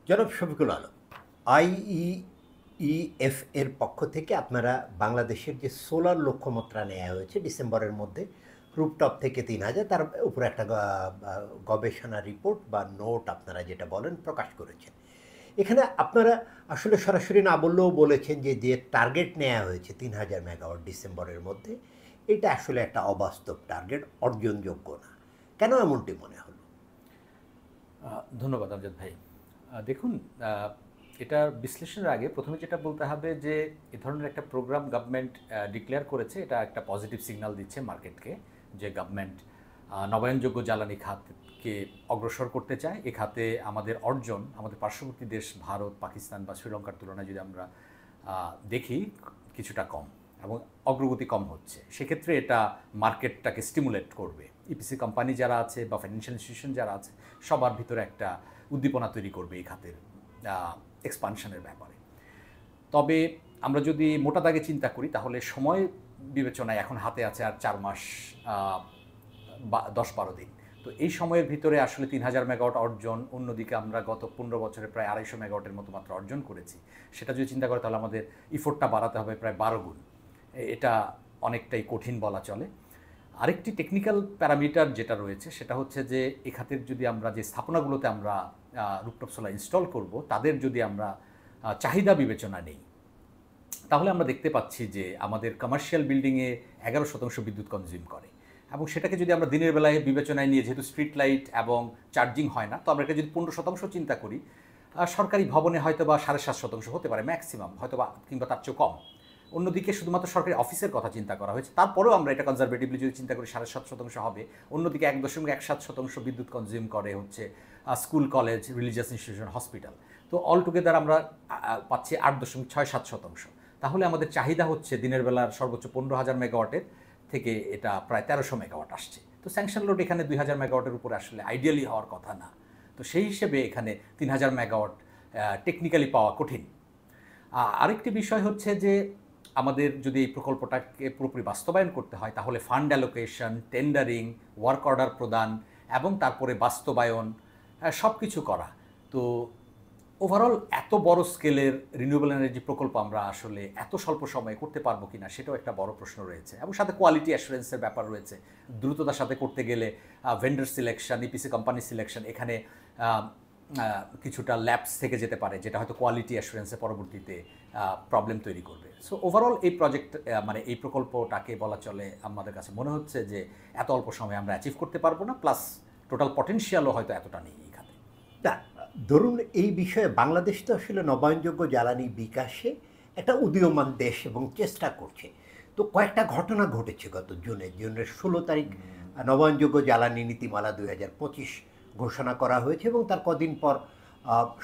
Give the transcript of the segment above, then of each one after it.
জনাব শফিকুল আলম, আইইইএফ এর পক্ষ থেকে আপনারা বাংলাদেশের যে সোলার লক্ষ্যমাত্রা নেওয়া হয়েছে ডিসেম্বরের মধ্যে, রুপটপ থেকে ৩,০০০, তার উপরে একটা গবেষণা রিপোর্ট বা নোট আপনারা যেটা বলেন প্রকাশ করেছেন। এখানে আপনারা আসলে সরাসরি না বললেও বলেছেন যে যে টার্গেট নেওয়া হয়েছে ৩,০০০ মেগাওয়াট ডিসেম্বরের মধ্যে, এটা আসলে একটা অবাস্তব টার্গেট, অর্জনযোগ্য না। কেন এমনটি মনে হলো? ধন্যবাদ আমজাদ ভাই। দেখুন, এটার বিশ্লেষণের আগে প্রথমে যেটা বলতে হবে যে এ ধরনের একটা প্রোগ্রাম গভর্নমেন্ট ডিক্লেয়ার করেছে, এটা একটা পজিটিভ সিগন্যাল দিচ্ছে মার্কেটকে যে গভর্নমেন্ট নবায়নযোগ্য জ্বালানি খাতকে অগ্রসর করতে চায়। এ খাতে আমাদের অর্জন আমাদের পার্শ্ববর্তী দেশ ভারত, পাকিস্তান বা শ্রীলঙ্কার তুলনায় যদি আমরা দেখি কিছুটা কম এবং অগ্রগতি কম হচ্ছে। সেক্ষেত্রে এটা মার্কেটটাকে স্টিমুলেট করবে। ইপিসি কোম্পানি যারা আছে বা ফাইন্যান্সিয়াল ইনস্টিটিউশন যারা আছে সবার ভিতরে একটা উদ্দীপনা তৈরি করবে এই খাতের এক্সপানশনের ব্যাপারে। তবে আমরা যদি মোটা দাগে চিন্তা করি তাহলে সময় বিবেচনায় এখন হাতে আছে আর 4 মাস 10-12 দিন। তো এই সময়ের ভিতরে আসলে ৩,০০০ মেগাওয়াট অর্জন, অন্যদিকে আমরা গত 15 বছরে প্রায় 250 মেগাওয়াটের মতো মাত্র অর্জন করেছি। সেটা যদি চিন্তা করে তাহলে আমাদের ইফোর্টটা বাড়াতে হবে প্রায় 12 গুণ। এটা অনেকটাই কঠিন বলা চলে। আরেকটি টেকনিক্যাল প্যারামিটার যেটা রয়েছে সেটা হচ্ছে যে এ খাতের যদি আমরা যে স্থাপনাগুলোতে আমরা রুফটপ সোলার ইনস্টল করব তাদের যদি আমরা চাহিদা বিবেচনা নেই, তাহলে আমরা দেখতে পাচ্ছি যে আমাদের কমার্শিয়াল বিল্ডিংয়ে 11% বিদ্যুৎ কনজিউম করে। এবং সেটাকে যদি আমরা দিনের বেলায় বিবেচনায় নিয়ে, যেহেতু স্ট্রিট লাইট এবং চার্জিং হয় না, তো আমরা এটা যদি 15% চিন্তা করি, সরকারি ভবনে হয়তো বা 7.5% হতে পারে ম্যাক্সিমাম, হয়তো বা কিংবা তার চেয়েও কম। অন্যদিকে শুধুমাত্র সরকারি অফিসের কথা চিন্তা করা হয়েছে, তারপরেও আমরা এটা কনজারভেটিভলি যদি চিন্তা করি 7.5% হবে। অন্যদিকে 1.17% বিদ্যুৎ কনজিউম করে হচ্ছে school, college, religious institution, hospital. তো অল টুগেদার আমরা পাচ্ছি 8.67%। তাহলে আমাদের চাহিদা হচ্ছে দিনের বেলার সর্বোচ্চ 15,000 মেগাওয়াটের থেকে এটা প্রায় 1300 মেগাওয়াট আসছে। তো স্যাংশন লোড এখানে 2000 মেগাওয়াটের উপরে আসলে আইডিয়ালি হওয়ার কথা না। তো সেই হিসেবে এখানে 3000 মেগাওয়াট টেকনিক্যালি পাওয়া কঠিন। আরেকটি বিষয় হচ্ছে যে আমাদের যদি এই প্রকল্পটাকে পুরোপুরি বাস্তবায়ন করতে হয় তাহলে fund allocation, tendering, work order প্রদান এবং তারপরে বাস্তবায়ন সব কিছু করা। তো ওভারঅল এত বড় স্কেলের রিনিউয়েবল এনার্জি প্রকল্প আমরা আসলে এত স্বল্প সময়ে করতে পারবো কিনা সেটাও একটা বড় প্রশ্ন রয়েছে। এবং সাথে কোয়ালিটি অ্যাসুরেন্সের ব্যাপার রয়েছে। দ্রুততার সাথে করতে গেলে vendor selection, EPC company selection, এখানে কিছুটা ল্যাপস থেকে যেতে পারে, যেটা হয়তো কোয়ালিটি অ্যাসুরেন্সে পরবর্তীতে প্রবলেম তৈরি করবে। সো ওভারঅল এই প্রজেক্ট মানে এই প্রকল্পটাকে বলা চলে আমাদের কাছে মনে হচ্ছে যে এত অল্প সময়ে আমরা অ্যাচিভ করতে পারবো না, প্লাস টোটাল পটেনশিয়ালও হয়তো এতটা নেই এই খাতে। না, ধরুন এই বিষয়ে বাংলাদেশ তো আসলে নবায়নযোগ্য জ্বালানি বিকাশে একটা উদীয়মান দেশ এবং চেষ্টা করছে। তো কয়েকটা ঘটনা ঘটেছে গত জুনের 16 তারিখ নবায়নযোগ্য জ্বালানি নীতিমালা 2025 ঘোষণা করা হয়েছে এবং তার কদিন পর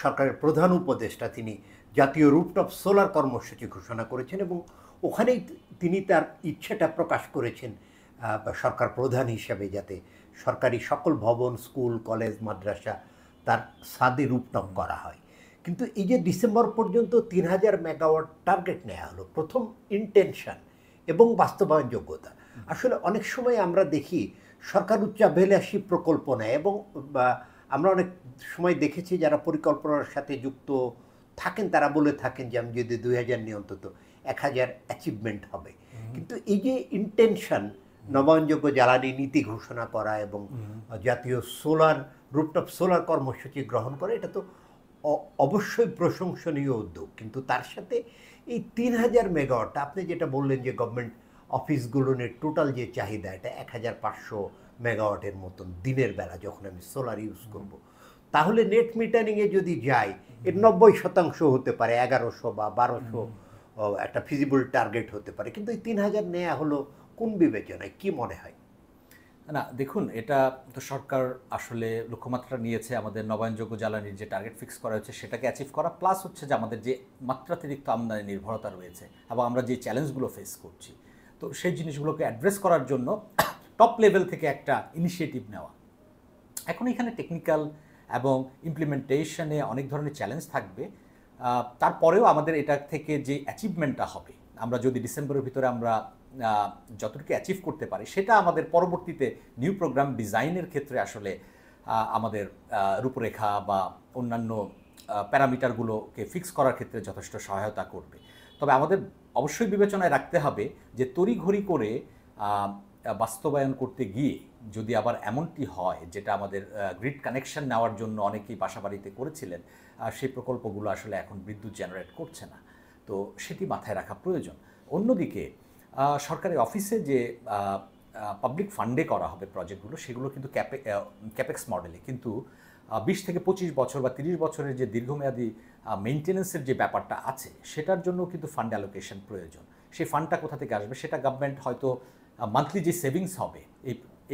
সরকারের প্রধান উপদেষ্টা তিনি জাতীয় রুফটপ সোলার কর্মসূচি ঘোষণা করেছেন এবং ওখানেই তিনি তার ইচ্ছেটা প্রকাশ করেছেন সরকার প্রধান হিসাবে যাতে সরকারি সকল ভবন, স্কুল, কলেজ, মাদ্রাসা তার ছাদে রুফটপ করা হয়। কিন্তু এই যে ডিসেম্বর পর্যন্ত 3000 মেগাওয়াট টার্গেট নেওয়া হলো, প্রথম ইন্টেনশন এবং বাস্তবায়ন যোগ্যতা। আসলে অনেক সময় আমরা দেখি সরকার উচ্চাভিলাষী প্রকল্প নেয় এবং আমরা অনেক সময় দেখেছি যারা পরিকল্পনার সাথে যুক্ত থাকেন তারা বলে থাকেন যে আমি যদি 2000 নিয়ে অন্তত 1000 অ্যাচিভমেন্ট হবে। কিন্তু এই যে ইন্টেনশন নবায়নযোগ্য জ্বালানি নীতি ঘোষণা করা এবং জাতীয় সোলার রুফটপ সোলার কর্মসূচি গ্রহণ করে, এটা তো অবশ্যই প্রশংসনীয় উদ্যোগ। কিন্তু তার সাথে এই 3000 মেগাওয়াট আপনি যেটা বললেন যে গভর্নমেন্ট অফিসগুলোর টোটাল যে চাহিদা এটা 1500 মেগাওয়াটের মতন দিনের বেলা যখন আমি সোলার ইউজ করব, তাহলে নেট মিটারিংয়ে যদি যাই এর 90% হতে পারে, 1100 বা 1200 একটা ফিজিবল টার্গেট হতে পারে। কিন্তু এই 3000 নেওয়া হলো কোন বিবেচনায়, কি মনে হয়? না দেখুন, এটা তো সরকার আসলে লক্ষ্যমাত্রা নিয়েছে আমাদের নবায়নযোগ্য জ্বালানির যে টার্গেট ফিক্স করা হয়েছে সেটাকে অ্যাচিভ করা, প্লাস হচ্ছে যে আমাদের যে মাত্রাতিরিক্ত আমদানি নির্ভরতা রয়েছে এবং আমরা যে চ্যালেঞ্জগুলো ফেস করছি, তো সেই জিনিসগুলোকে অ্যাড্রেস করার জন্য টপ লেভেল থেকে একটা ইনিশিয়েটিভ নেওয়া। এখন এখানে টেকনিক্যাল এবং ইমপ্লিমেন্টেশনে অনেক ধরনের চ্যালেঞ্জ থাকবে। তারপরেও আমাদের এটা থেকে যে অ্যাচিভমেন্টটা হবে, আমরা যদি ডিসেম্বরের ভিতরে আমরা যতটুকু অ্যাচিভ করতে পারি, সেটা আমাদের পরবর্তীতে নিউ প্রোগ্রাম ডিজাইনের ক্ষেত্রে আসলে আমাদের রূপরেখা বা অন্যান্য প্যারামিটারগুলোকে ফিক্স করার ক্ষেত্রে যথেষ্ট সহায়তা করবে। তবে আমাদের অবশ্যই বিবেচনায় রাখতে হবে যে তড়িঘড়ি করে বাস্তবায়ন করতে গিয়ে যদি আবার এমনটি হয়, যেটা আমাদের গ্রিড কানেকশন নেওয়ার জন্য অনেকেই বাসাবাড়িতে করেছিলেন, সেই প্রকল্পগুলো আসলে এখন বিদ্যুৎ জেনারেট করছে না, তো সেটি মাথায় রাখা প্রয়োজন। অন্যদিকে সরকারি অফিসে যে পাবলিক ফান্ডে করা হবে প্রজেক্টগুলো, সেগুলো কিন্তু ক্যাপেক্স মডেলে, কিন্তু 20 থেকে 25 বছর বা 30 বছরের যে দীর্ঘমেয়াদী মেইনটেনেন্সের যে ব্যাপারটা আছে, সেটার জন্য কিন্তু ফান্ড অ্যালোকেশন প্রয়োজন। সেই ফান্ডটা কোথা থেকে আসবে, সেটা গভর্নমেন্ট হয়তো মান্থলি যে সেভিংস হবে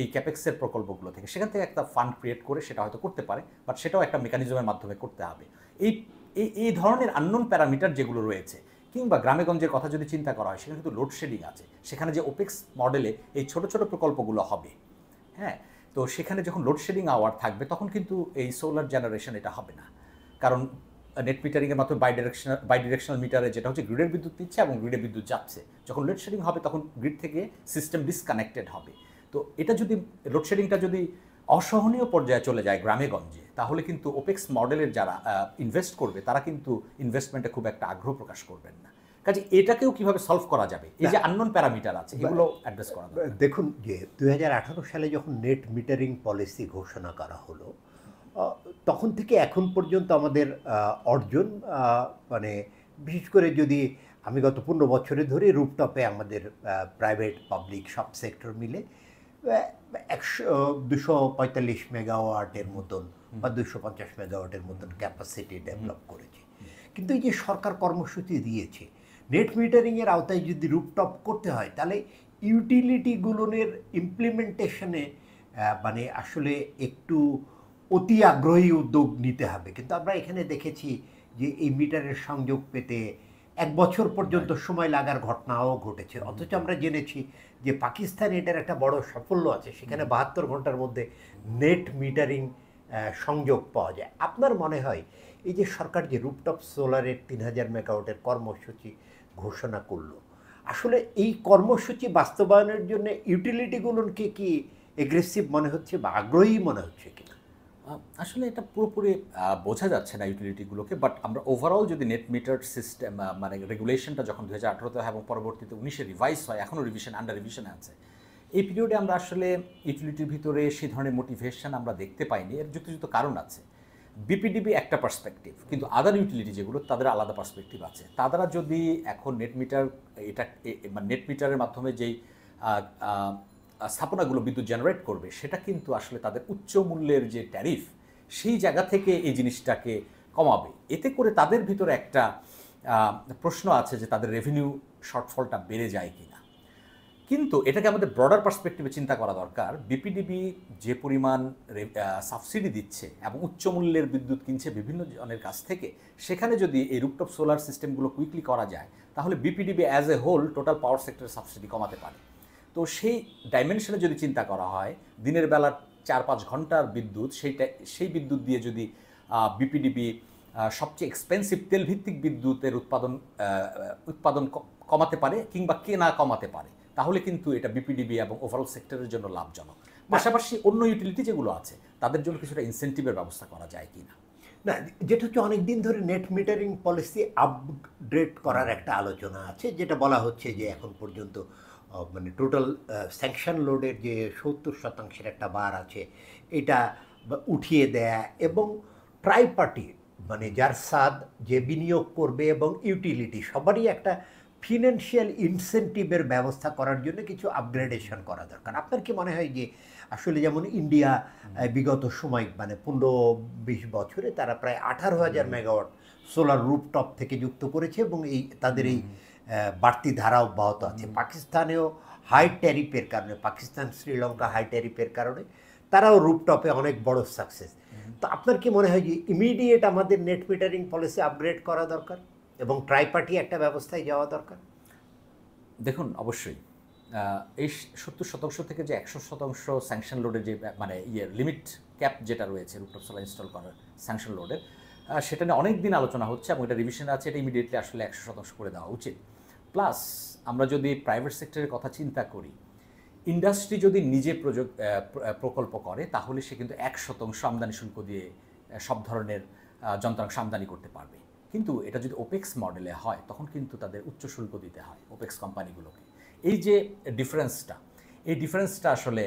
এই ক্যাপেক্সের প্রকল্পগুলো থেকে, সেখান থেকে একটা ফান্ড ক্রিয়েট করে সেটা হয়তো করতে পারে, বাট সেটাও একটা মেকানিজমের মাধ্যমে করতে হবে। এই ধরনের আননোন প্যারামিটার যেগুলো রয়েছে, কিংবা গ্রামেগঞ্জের কথা যদি চিন্তা করা হয়, সেখানে কিন্তু লোডশেডিং আছে। সেখানে যে ওপেক্স মডেলে এই ছোট ছোট প্রকল্পগুলো হবে, হ্যাঁ, তো সেখানে যখন লোডশেডিং আওয়ার থাকবে, তখন কিন্তু এই সোলার জেনারেশন এটা হবে না। কারণ নেট মিটারিংয়ের মাধ্যমে বাইডিরেকশনাল মিটারে যেটা হচ্ছে গ্রিডের বিদ্যুৎ নিচ্ছে এবং গ্রিডে বিদ্যুৎ যাচ্ছে, যখন লোডশেডিং হবে তখন গ্রিড থেকে সিস্টেম ডিসকানেক্টেড হবে। তো এটা যদি লোডশেডিংটা যদি অসহনীয় পর্যায়ে চলে যায় গ্রামেগঞ্জে, তাহলে কিন্তু ওপেক্স মডেলের যারা ইনভেস্ট করবে, তারা কিন্তু ইনভেস্টমেন্টে খুব একটা আগ্রহ প্রকাশ করবেন না। কাজে এটাকেও কিভাবে সলভ করা যাবে, এই যে আননোন প্যারামিটার আছে, এগুলো অ্যাড্রেস করা দরকার। দেখুন যে 2018 সালে যখন নেট মিটারিং পলিসি ঘোষণা করা হলো, তখন থেকে এখন পর্যন্ত আমাদের অর্জন, মানে বিশেষ করে যদি আমি গত 15 বছরে ধরে রুফটপে আমাদের প্রাইভেট পাবলিক সব সেক্টর মিলে 245 মেগাওয়াটের মতন বা 250 মেগাওয়াটের মতন ক্যাপাসিটি ডেভেলপ করেছে। কিন্তু এই যে সরকার কর্মসূচি দিয়েছে, নেট মিটারিংয়ের আওতায় যদি রুফটপ করতে হয়, তাহলে ইউটিলিটিগুলোর ইমপ্লিমেন্টেশনে মানে আসলে একটু অতি আগ্রহী উদ্যোগ নিতে হবে। কিন্তু আমরা এখানে দেখেছি যে এই মিটারের সংযোগ পেতে 1 বছর পর্যন্ত সময় লাগার ঘটনাও ঘটেছে। অথচ আমরা জেনেছি যে পাকিস্তানে এটার একটা বড় সাফল্য আছে, সেখানে 72 ঘন্টার মধ্যে নেট মিটারিং সংযোগ পাওয়া যায়। আপনার মনে হয় এই যে সরকার যে রুফটপ সোলারের 3000 মেগাওয়াটের কর্মসূচি ঘোষণা করলো, আসলে এই কর্মসূচি বাস্তবায়নের জন্য ইউটিলিটিগুলোকে কি এগ্রেসিভ মনে হচ্ছে বা আগ্রহী মনে হচ্ছে কিনা? আসলে এটা পুরোপুরি বোঝা যাচ্ছে না ইউটিলিটিগুলোকে, বাট আমরা ওভারঅল যদি নেট মিটার সিস্টেম মানে রেগুলেশনটা যখন 2018-তে হয় এবং পরবর্তীতে 19-এ রিভাইজ হয়, এখনও আন্ডার রিভিশনে আছে, এই পিরিয়ডে আমরা আসলে ইউটিলিটির ভিতরে সেই ধরনের মোটিভেশন আমরা দেখতে পাইনি। এর যুক্তিযুক্ত কারণ আছে। বিপিডিবি একটা পার্সপেক্টিভ, কিন্তু আদার ইউটিলিটি যেগুলো, তাদের আলাদা পার্সপেক্টিভ আছে। তারা যদি এখন নেট মিটার মানে নেট মিটারের মাধ্যমে যেই স্থাপনাগুলো বিদ্যুৎ জেনারেট করবে, সেটা কিন্তু আসলে তাদের উচ্চ মূল্যের যে ট্যারিফ, সেই জায়গা থেকে এই জিনিসটাকে কমাবে। এতে করে তাদের ভিতরে একটা প্রশ্ন আছে যে তাদের রেভিনিউ শর্টফলটা বেড়ে যায় কিনা। কিন্তু এটাকে আমাদের ব্রডার পার্সপেক্টিভে চিন্তা করা দরকার। বিপিডিবি যে পরিমাণ সাবসিডি দিচ্ছে এবং উচ্চ মূল্যের বিদ্যুৎ কিনছে বিভিন্ন জনের কাছ থেকে, সেখানে যদি এই রুফটপ সোলার সিস্টেমগুলো কুইকলি করা যায়, তাহলে BPDB as a whole total power সেক্টরের সাবসিডি কমাতে পারে। তো সেই ডাইমেনশনে যদি চিন্তা করা হয়, দিনের বেলা 4-5 ঘন্টার বিদ্যুৎ, সেই বিদ্যুৎ দিয়ে যদি বিপিডিবি সবচেয়ে এক্সপেন্সিভ তেলভিত্তিক বিদ্যুতের উৎপাদন কমাতে পারে কিংবা কেনা কমাতে পারে, তাহলে কিন্তু এটা বিপিডিবি এবং ওভারঅল সেক্টরের জন্য লাভজনক। পাশাপাশি অন্য ইউটিলিটি যেগুলো আছে, তাদের জন্য কিছুটা ইনসেন্টিভের ব্যবস্থা করা যায় কিনা। না, যেটা হচ্ছে অনেক দিন ধরে নেট মিটারিং পলিসি আপগ্রেড করার একটা আলোচনা আছে, যেটা বলা হচ্ছে যে এখন পর্যন্ত মানে টোটাল স্যাংশন লোডের যে 70% একটা বার আছে, এটা উঠিয়ে দেয়া এবং ট্রাই পার্টি মানে যার সাদ যে বিনিয়োগ করবে এবং ইউটিলিটি সবারই একটা ফিনান্সিয়াল ইনসেন্টিভের ব্যবস্থা করার জন্য কিছু আপগ্রেডেশন করা দরকার। আপনার কি মনে হয় যে আসলে যেমন ইন্ডিয়া বিগত সময় মানে 15-20 বছরে তারা প্রায় 18,000 মেগাওয়াট সোলার রুফটপ থেকে যুক্ত করেছে এবং এই তাদের এই বাড়তি ধারা অব্যাহত আছে। পাকিস্তানেও হাই ট্যারিফের কারণে, পাকিস্তান শ্রীলঙ্কা হাই ট্যারিফের কারণে তারাও রুফটপে অনেক বড় সাকসেস। তো আপনার কি মনে হয় যে ইমিডিয়েট আমাদের নেট মিটারিং পলিসি আপগ্রেড করা দরকার এবং ট্রাইপার্টি একটা ব্যবস্থায় যাওয়া দরকার? দেখুন, অবশ্যই এই 70% থেকে যে 100% স্যাংশন লোডের যে মানে লিমিট ক্যাপ যেটা রয়েছে রুফটপ সোলার ইনস্টল করার স্যাংশন লোডের, সেটা নিয়ে অনেক দিন আলোচনা হচ্ছে এবং এটা রিভিশনে আছে। এটা ইমিডিয়েটলি আসলে 100% করে দেওয়া উচিত। প্লাস আমরা যদি প্রাইভেট সেক্টরের কথা চিন্তা করি, ইন্ডাস্ট্রি যদি নিজে প্রকল্প করে, তাহলে সে কিন্তু 1% আমদানি শুল্ক দিয়ে সব ধরনের যন্ত্রাংশ আমদানি করতে পারবে। কিন্তু এটা যদি ওপেক্স মডেলে হয় তখন কিন্তু তাদের উচ্চ শুল্ক দিতে হয় ওপেক্স কোম্পানিগুলোকে। এই যে ডিফারেন্সটা, এই ডিফারেন্সটা আসলে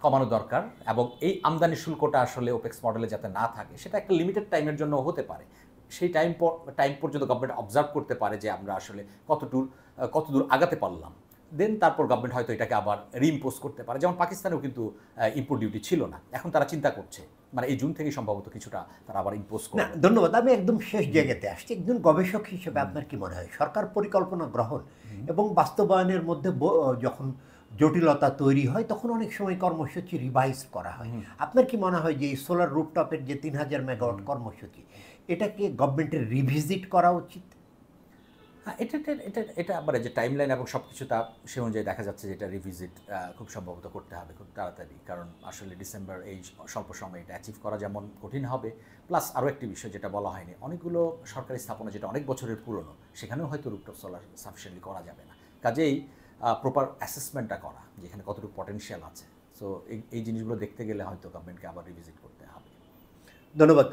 কমানো দরকার, এবং এই আমদানি শুল্কটা আসলে ওপেক্স মডেলে যাতে না থাকে, সেটা একটা লিমিটেড টাইমের জন্য হতে পারে। সেই টাইম পর্যন্ত গভর্নমেন্ট অবজার্ভ করতে পারে যে আমরা আসলে কতদূর আগাতে পারলাম, দেন তারপর গভর্নমেন্ট হয়তো এটাকে আবার রিইম্পোজ করতে পারে। যেমন পাকিস্তানেও কিন্তু ইম্পোর্ট ডিউটি ছিল না, এখন তারা চিন্তা করছে, মানে এই জুন থেকে সম্ভবত কিছুটা তারা আবার ইম্পোজ না, করবে। ধন্যবাদ। আমি একদম শেষ জায়গাতে আসছি। একজন গবেষক হিসেবে আপনার কি মনে হয় সরকার পরিকল্পনা গ্রহণ এবং বাস্তবায়নের মধ্যে যখন জটিলতা তৈরি হয় তখন অনেক সময় কর্মসূচি রিভাইজ করা হয়, আপনার কি মনে হয় যে এই সোলার রুফটপের যে 3000 মেগাওয়াট কর্মসূচি এটাকে গভর্নমেন্টের রিভিজিট করা উচিত? হ্যাঁ, এটা এটা এটা এটা আবার যে টাইমলাইন এবং সব কিছু তা সে অনুযায়ী দেখা যাচ্ছে যে এটা রিভিজিট খুব সম্ভবত করতে হবে খুব তাড়াতাড়ি, কারণ আসলে ডিসেম্বর এই স্বল্প সময়ে এটা অ্যাচিভ করা যেমন কঠিন হবে, প্লাস আরও একটি বিষয় যেটা বলা হয়নি, অনেকগুলো সরকারি স্থাপনা যেটা অনেক বছরের পুরনো সেখানেও হয়তো রুফটপ সোলার সাফিসিয়েন্টলি করা যাবে না। কাজেই প্রপার অ্যাসেসমেন্টটা করা যেখানে কতটুকু পটেনশিয়াল আছে, সো এই জিনিসগুলো দেখতে গেলে হয়তো গভর্নমেন্টকে আবার রিভিজিট করতে হবে। ধন্যবাদ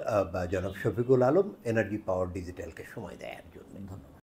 জনাব শফিকুল আলম, এনার্জি পাওয়ার ডিজিটালকে সময় দেওয়ার জন্য। ধন্যবাদ।